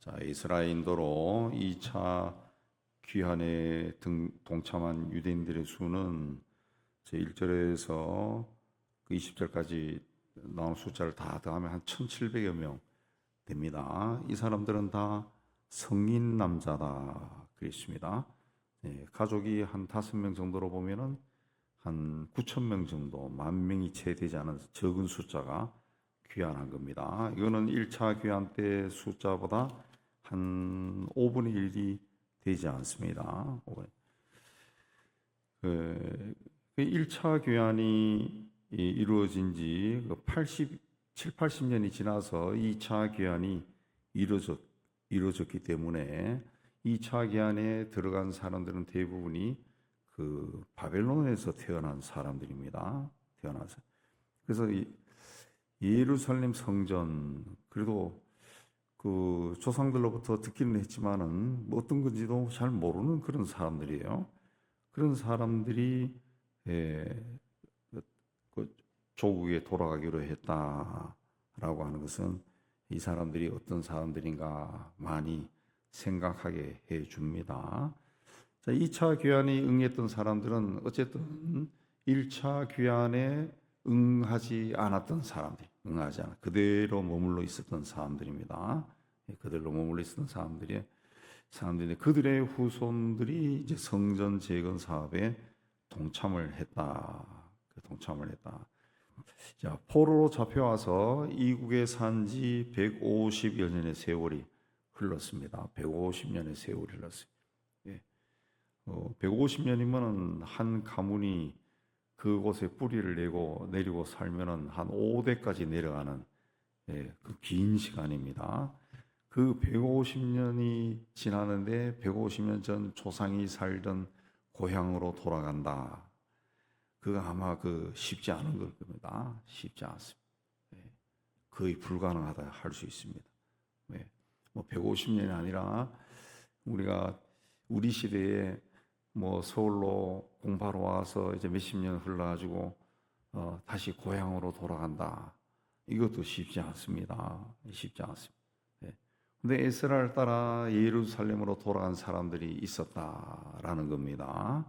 자, 이스라엘 인도로 2차 귀환에 동참한 유대인들의 수는 제 1절에서 그 20절까지 나온 숫자를 다 더하면 한 1,700여 명 됩니다. 이 사람들은 다 성인 남자다 그랬습니다. 가족이 한 5명 정도로 보면은 한 9,000명 정도, 10,000명이 채 되지 않은 적은 숫자가 귀환한 겁니다. 이거는 1차 귀환 때 숫자보다 한 5분의 1이 되지 않습니다. 1차 귀환이 이루어진 지 80년이 지나서 2차 귀환이 이루어졌기 때문에 2차 귀환에 들어간 사람들은 대부분이 그 바벨론에서 태어난 사람들입니다. 태어나서. 그래서 예루살렘 성전, 그래도 그 조상들로부터 듣기는 했지만은 뭐 어떤 건지도 잘 모르는 그런 사람들이에요. 그런 사람들이 그 조국에 돌아가기로 했다라고 하는 것은 이 사람들이 어떤 사람들인가 많이 생각하게 해 줍니다. 자, 2차 귀환에 응했던 사람들은 어쨌든 1차 귀환에 응하지 않았던 사람들, 응하지 않아 그대로 머물러 있었던 사람들입니다. 그대로 머물러 있었던 사람들인데 그들의 후손들이 이제 성전 재건 사업에 동참을 했다. 자, 포로로 잡혀와서 이국에 산 지 150여 년의 세월이 흘렀습니다. 150년의 세월이 흘렀어요. 150년이면은 한 가문이 그곳에 뿌리를 내리고 살면은 한 5대까지 내려가는 그 긴 시간입니다. 그 150년이 지나는데 150년 전 조상이 살던 고향으로 돌아간다. 그거 아마 쉽지 않은 걸 겁니다. 쉽지 않습니다. 거의 불가능하다 할 수 있습니다. 뭐 150년이 아니라 우리 시대에 뭐 서울로 공부하러 와서 이제 몇십 년 흘러가지고 다시 고향으로 돌아간다. 이것도 쉽지 않습니다. 쉽지 않습니다. 근데 에스라를 따라 예루살렘으로 돌아간 사람들이 있었다라는 겁니다.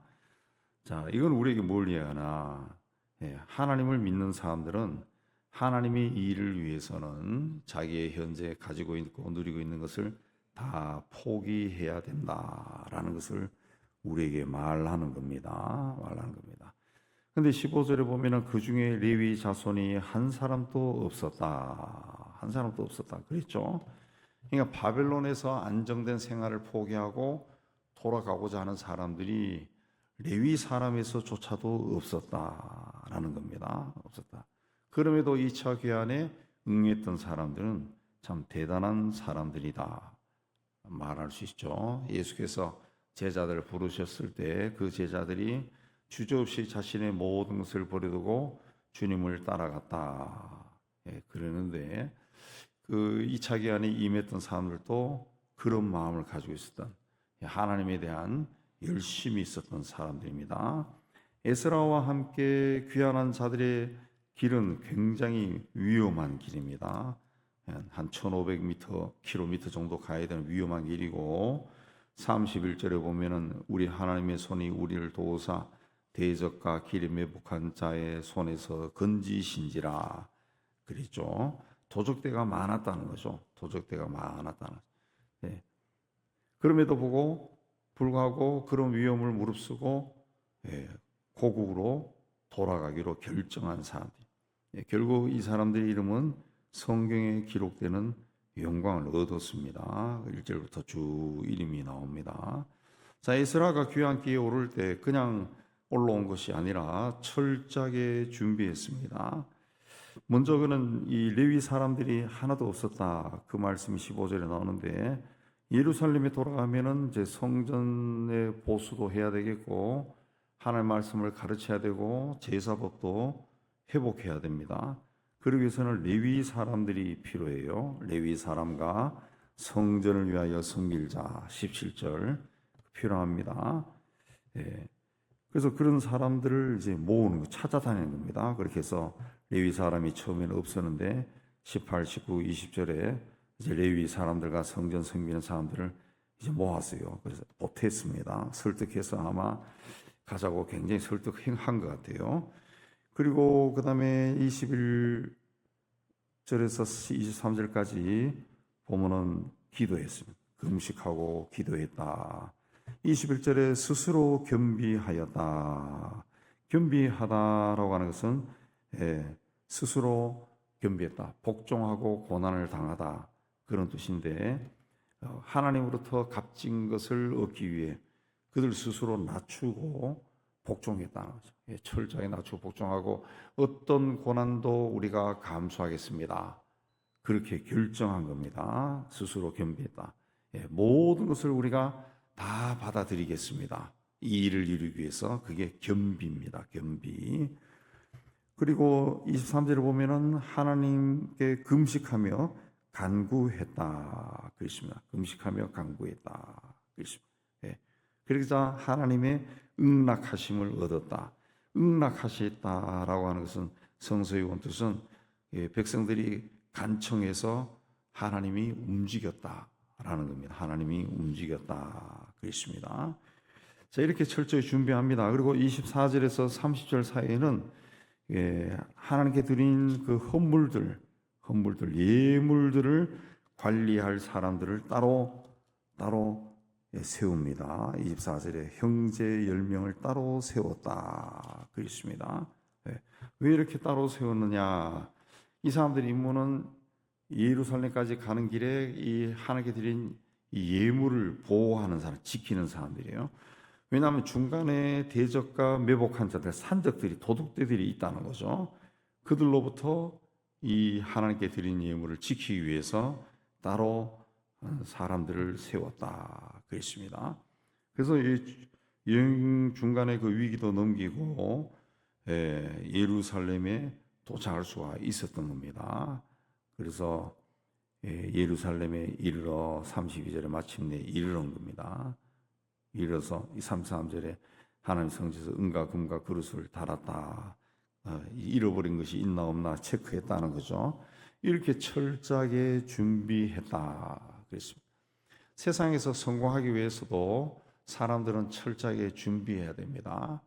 자, 이건 우리에게 뭘 이해하나? 하나님을 믿는 사람들은 하나님의 일을 위해서는 자기의 현재 가지고 있고 누리고 있는 것을 다 포기해야 된다라는 것을 우리에게 말하는 겁니다. 근데 15절에 보면은 그 중에 레위 자손이 한 사람도 없었다. 그랬죠? 그러니까 바벨론에서 안정된 생활을 포기하고 돌아가고자 하는 사람들이 레위 사람에서조차도 없었다라는 겁니다. 그럼에도 2차 귀환에 응했던 사람들은 참 대단한 사람들이다 말할 수 있죠. 예수께서 제자들을 부르셨을 때 그 제자들이 주저없이 자신의 모든 것을 버려두고 주님을 따라갔다. 그러는데 그 2차 귀환에 임했던 사람들도 그런 마음을 가지고 있었던 하나님에 대한 열심이 있었던 사람들입니다. 에스라와 함께 귀환한 자들의 길은 굉장히 위험한 길입니다. 한 1,500km 정도 가야 되는 위험한 길이고 31절에 보면은 우리 하나님의 손이 우리를 도우사 대적과 길에 매복한 자의 손에서 건지신지라 그랬죠. 도적대가 많았다는 거죠. 그럼에도 불구하고 그런 위험을 무릅쓰고 고국으로 돌아가기로 결정한 사람들. 결국 이 사람들의 이름은 성경에 기록되는 영광을 얻었습니다. 1절부터 쭉 이름이 나옵니다. 자, 에스라가 귀환기에 오를 때 그냥 올라온 것이 아니라 철저하게 준비했습니다. 먼저 그는 이 레위 사람들이 하나도 없었다. 그 말씀이 15절에 나오는데 예루살렘에 돌아가면은 이제 성전의 보수도 해야 되겠고 하나님의 말씀을 가르쳐야 되고 제사법도 회복해야 됩니다. 그러기 위해서는 레위 사람들이 필요해요. 레위 사람과 성전을 위하여 섬길 자 17절 필요합니다. 그래서 그런 사람들을 이제 모으는 거, 찾아다니는 겁니다. 그렇게 해서 레위 사람이 처음에는 없었는데 18, 19, 20절에 이제 레위 사람들과 성전 섬기는 사람들을 이제 모았어요. 그래서 보탰습니다. 설득해서 아마 가자고 굉장히 설득한 것 같아요. 그리고 그 다음에 21절에서 23절까지 보면은 기도했습니다. 금식하고 기도했다. 21절에 스스로 겸비하였다. 겸비하다라고 하는 것은 스스로 겸비했다. 복종하고 고난을 당하다. 그런 뜻인데 하나님으로부터 값진 것을 얻기 위해 그들 스스로 낮추고 복종했다는 거죠. 철저히 낮추고 복종하고 어떤 고난도 우리가 감수하겠습니다. 그렇게 결정한 겁니다. 스스로 겸비했다. 모든 것을 우리가 다 받아들이겠습니다. 이 일을 이루기 위해서 그게 겸비입니다. 겸비. 그리고 23절을 보면은 하나님께 금식하며 간구했다. 그렇습니다. 금식하며 간구했다. 그렇습니다. 그래서 하나님의 응낙하심을 얻었다. 응낙하셨다라고 하는 것은 성서의 원뜻은 백성들이 간청해서 하나님이 움직였다라는 겁니다. 하나님이 움직였다. 그렇습니다. 자, 이렇게 철저히 준비합니다. 그리고 24절에서 30절 사이에는 하나님께 드린 그 헌물들, 예물들을 관리할 사람들을 따로 세웁니다. 24절에 형제 10명을 따로 세웠다. 그렇습니다. 왜 이렇게 따로 세웠느냐? 이 사람들의 임무는 예루살렘까지 가는 길에 이 하나님께 드린 이 예물을 보호하는 사람, 지키는 사람들이에요. 왜냐하면 중간에 대적과 매복한 자들, 산적들이, 도둑들이 있다는 거죠. 그들로부터 이 하나님께 드린 예물을 지키기 위해서 따로 사람들을 세웠다. 그랬습니다. 그래서 여행 중간에 그 위기도 넘기고 예루살렘에 도착할 수가 있었던 겁니다. 그래서 예루살렘에 이르러 32절에 마침내 이르는 겁니다. 이르러서 33절에 하나님 성전에서 은과 금과 그릇을 달았다. 잃어버린 것이 있나 없나 체크했다는 거죠. 이렇게 철저하게 준비했다. 그랬습니다. 세상에서 성공하기 위해서도 사람들은 철저하게 준비해야 됩니다.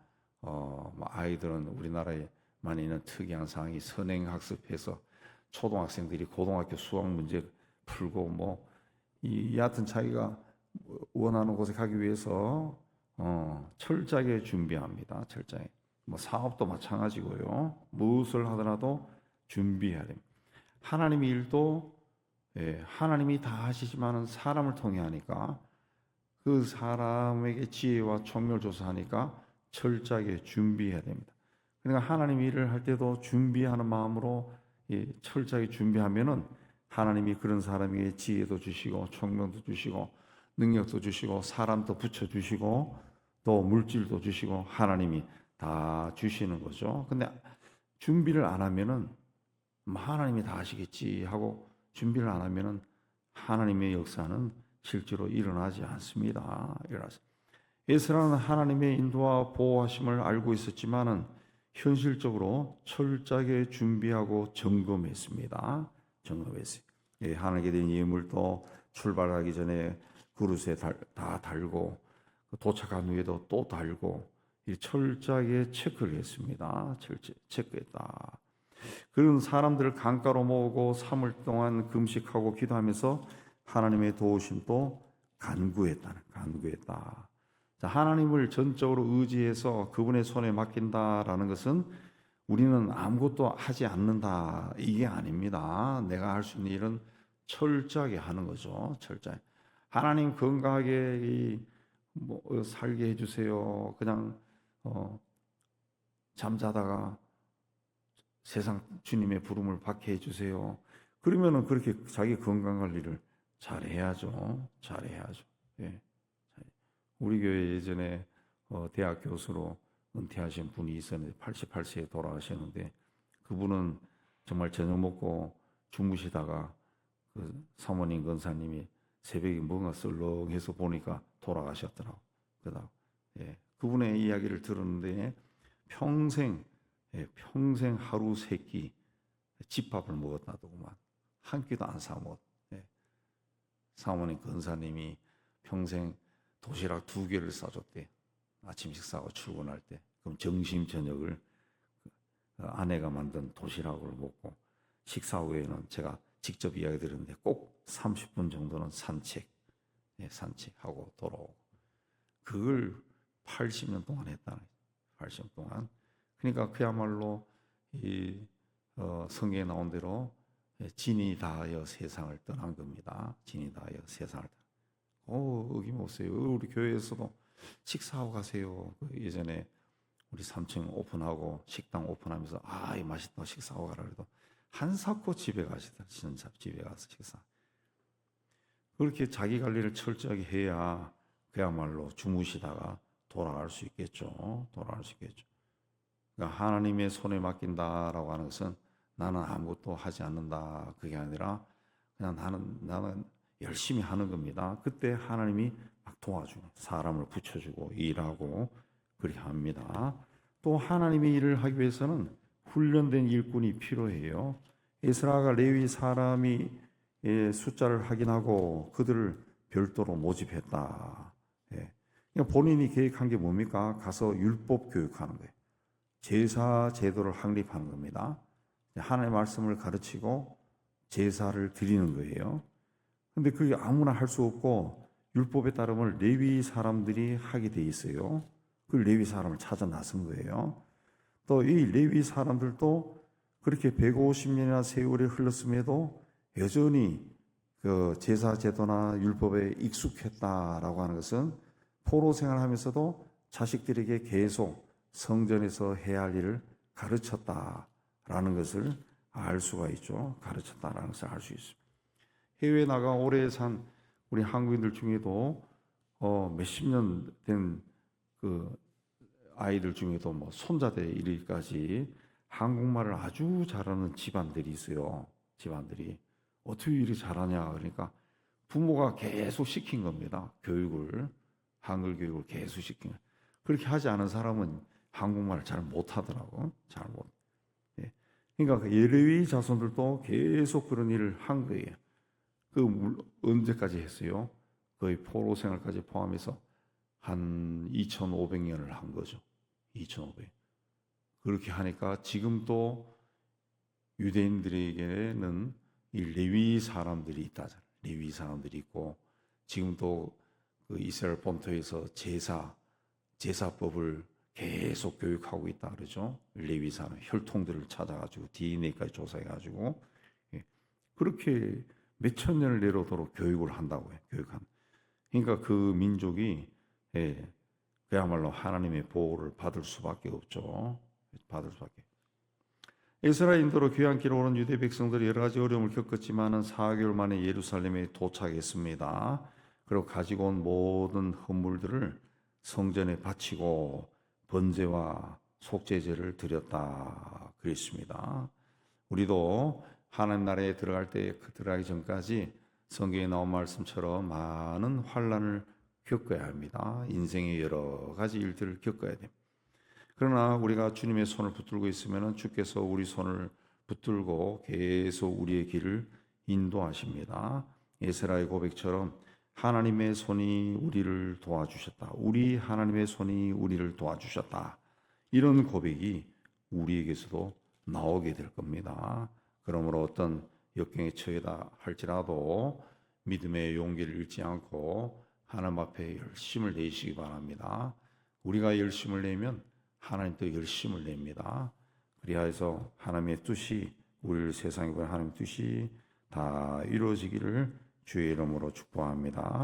아이들은 우리나라에 많이 있는 특이한 상황이 선행학습해서 초등학생들이 고등학교 수학 문제 풀고 여하튼 자기가 원하는 곳에 가기 위해서 철저하게 준비합니다. 철저히. 사업도 마찬가지고요. 무엇을 하더라도 준비해야 됩니다. 하나님의 일도 하나님이 다 하시지만은 사람을 통해 하니까 그 사람에게 지혜와 총명을 줘서 하니까 철저하게 준비해야 됩니다. 그러니까 하나님 일을 할 때도 준비하는 마음으로 철저하게 준비하면은 하나님이 그런 사람에게 지혜도 주시고 총명도 주시고 능력도 주시고 사람도 붙여주시고 또 물질도 주시고 하나님이 다 주시는 거죠. 근데 준비를 안 하면은 하나님이 다 하시겠지 하고 준비를 안 하면은 하나님의 역사는 실제로 일어나지 않습니다. 에스라는 하나님의 인도와 보호하심을 알고 있었지만은 현실적으로 철저하게 준비하고 점검했습니다. 점검했어요. 하나님께 드린 예물도 출발하기 전에 그릇에 다 달고 도착한 후에도 또 달고 철저하게 체크를 했습니다. 체크했다. 그런 사람들을 강가로 모으고 3일 동안 금식하고 기도하면서 하나님의 도우심도 간구했다. 자, 하나님을 전적으로 의지해서 그분의 손에 맡긴다라는 것은 우리는 아무것도 하지 않는다 이게 아닙니다. 내가 할 수 있는 일은 철저하게 하는 거죠. 철저히. 하나님 건강하게 살게 해주세요. 그냥 잠자다가 세상 주님의 부름을 받게 해주세요. 그러면은 그렇게 자기 건강 관리를 잘해야죠. 예. 우리 교회 예전에 대학 교수로 은퇴하신 분이 있었는데 88세에 돌아가셨는데 그분은 정말 저녁 먹고 주무시다가 그 사모님 권사님이 새벽에 뭔가 썰렁해서 보니까 돌아가셨더라고. 그분의 이야기를 들었는데 평생 하루 세 끼 집밥을 먹었다더구만. 한 끼도 안 사 먹었. 사모님 근사님이 평생 도시락 2개를 싸줬대. 아침 식사하고 출근할 때. 그럼 점심 저녁을 아내가 만든 도시락을 먹고, 식사 후에는 제가 직접 이야기 드렸는데 꼭 30분 정도는 산책하고 돌아오고. 그걸 80년 동안 했다는 거예요. 80년 동안. 그러니까 그야말로 이 성경에 나온 대로 진이 다하여 세상을 떠난 겁니다. 진이 다하여 세상을 떠난. 어김없어요. 우리 교회에서도 식사하고 가세요. 예전에 우리 3층 오픈하고 식당 오픈하면서 이 맛있다 식사하고 가라 그래도 한사코 집에 가시다. 진짜 집에 가서 식사. 그렇게 자기 관리를 철저하게 해야 그야말로 주무시다가 돌아갈 수 있겠죠. 돌아갈 수 있겠죠. 그러니까 하나님의 손에 맡긴다라고 하는 것은 나는 아무것도 하지 않는다. 그게 아니라 그냥 나는 열심히 하는 겁니다. 그때 하나님이 막 도와주고 사람을 붙여주고 일하고 그렇게 합니다. 또 하나님의 일을 하기 위해서는 훈련된 일꾼이 필요해요. 에스라가 레위 사람이 숫자를 확인하고 그들을 별도로 모집했다. 그러니까 본인이 계획한 게 뭡니까? 가서 율법 교육하는 거예요. 제사 제도를 확립하는 겁니다. 하나님의 말씀을 가르치고 제사를 드리는 거예요. 근데 그게 아무나 할 수 없고 율법에 따르면 레위 사람들이 하게 돼 있어요. 그 레위 사람을 찾아 나선 거예요. 또 이 레위 사람들도 그렇게 150년이나 세월이 흘렀음에도 여전히 그 제사 제도나 율법에 익숙했다라고 하는 것은 포로 생활하면서도 자식들에게 계속 성전에서 해야 할 일을 가르쳤다라는 것을 알 수가 있죠. 가르쳤다라는 것을 알 수 있습니다. 해외에 나가 오래 산 우리 한국인들 중에도 몇십 년 된 그 아이들 중에도 뭐 손자대 이르기까지 한국말을 아주 잘하는 집안들이 있어요. 집안들이 어떻게 이리 잘하냐 그러니까 부모가 계속 시킨 겁니다. 교육을 한글 교육을 계속 시킨 거예요. 그렇게 하지 않은 사람은 한국말을 잘 못하더라고. 잘 못. 그러니까 레위 자손들도 계속 그런 일을 한 거예요. 언제까지 했어요? 거의 포로 생활까지 포함해서 한 2,500년을 한 거죠. 2,500. 그렇게 하니까 지금도 유대인들에게는 이 레위 사람들이 있다. 레위 사람들이 있고 지금도 그 이스라엘 본토에서 제사법을 계속 교육하고 있다 그러죠. 레위 사람 혈통들을 찾아가지고 DNA까지 조사해가지고 그렇게 몇천 년을 내로도록 교육을 한다고 해요. 그러니까 그 민족이 그야말로 하나님의 보호를 받을 수밖에 없죠. 받을 수밖에. 에스라 인도로 귀환길에 오는 유대 백성들이 여러 가지 어려움을 겪었지만은 4개월 만에 예루살렘에 도착했습니다. 그리고 가지고 온 모든 헌물들을 성전에 바치고 번제와 속죄제를 드렸다 그랬습니다. 우리도 하나님 나라에 들어가기 전까지 성경에 나온 말씀처럼 많은 환난을 겪어야 합니다. 인생의 여러 가지 일들을 겪어야 됩니다. 그러나 우리가 주님의 손을 붙들고 있으면 주께서 우리 손을 붙들고 계속 우리의 길을 인도하십니다. 에스라의 고백처럼 하나님의 손이 우리를 도와주셨다. 우리 하나님의 손이 우리를 도와주셨다. 이런 고백이 우리에게서도 나오게 될 겁니다. 그러므로 어떤 역경에 처해다 할지라도 믿음의 용기를 잃지 않고 하나님 앞에 열심을 내시기 바랍니다. 우리가 열심을 내면 하나님도 열심을 냅니다. 그리하여서 하나님의 뜻이 우리를 세상에 보낸 하나님의 뜻이 다 이루어지기를 주의 이름으로 축복합니다.